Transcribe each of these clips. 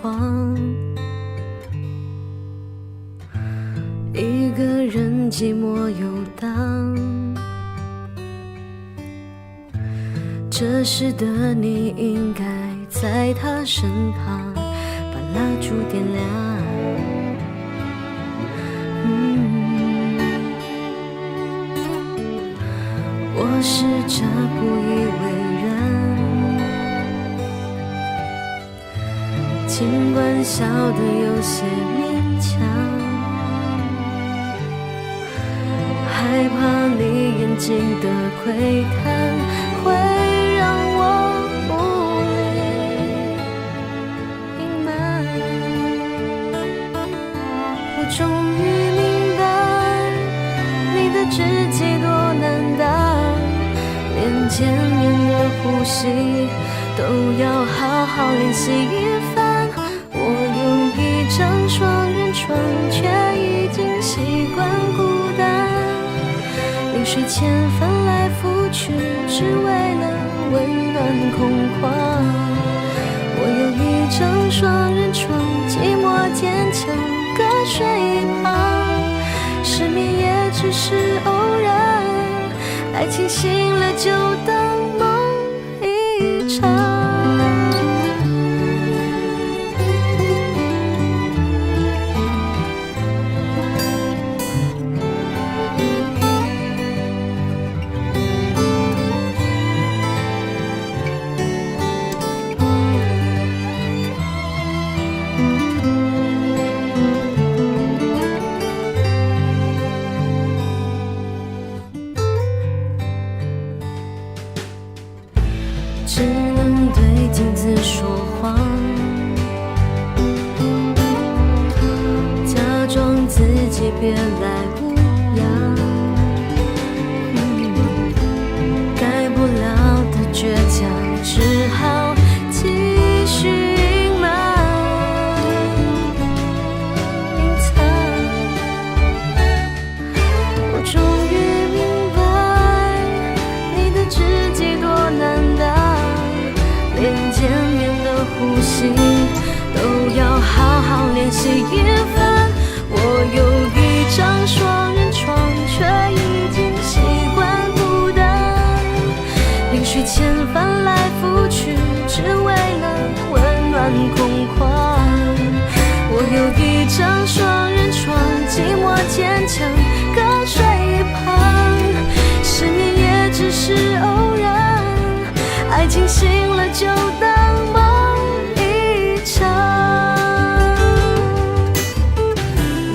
慌，一个人寂寞游荡。这时的你应该在他身旁，把蜡烛点亮。我试着不以为然，尽管笑得有些勉强，害怕你眼睛的窥探会让我无力隐瞒。我终于明白你的知己多难当，连见面的呼吸都要好好练习一番。我有一张双人床，却已经习惯孤单，临睡前翻来覆去，只为了温暖空旷。我有一张双人床，寂寞坚强，各睡一旁，失眠也只是偶然，爱情醒了就当梦一场。只能对镜子说谎，假装自己别来无恙，改不了的倔强，只好继续隐瞒隐藏。我终于明白你的知己多难当，连见面的呼吸都要好好练习一番。我有一张双人床，却已经习惯孤单，临睡前翻来覆去，只为了温暖空旷。我有一张双人床，寂寞坚强，各睡一旁，失眠也只是偶然，爱情醒了就当梦一场。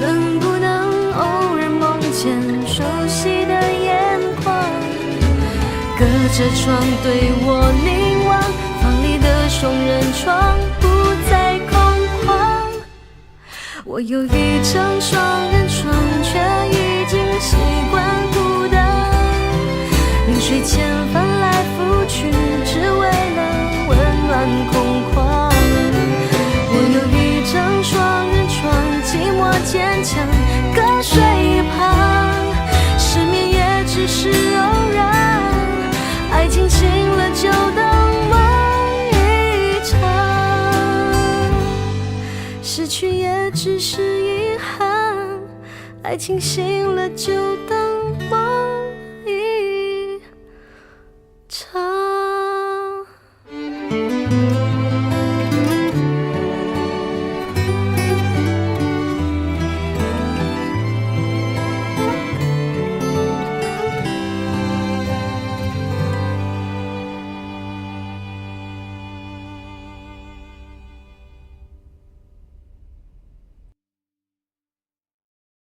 能不能偶尔梦见熟悉的眼眶，隔着窗对我凝望，房里的双人床不再空旷。我有一张双人床，却已经习惯孤单，临睡前翻来覆去，只为了温暖空旷。我有一张双人床，寂寞坚强，各睡一旁，失眠也只是偶然，爱情醒了就当梦一场，失去也只是遗憾，爱情醒了就当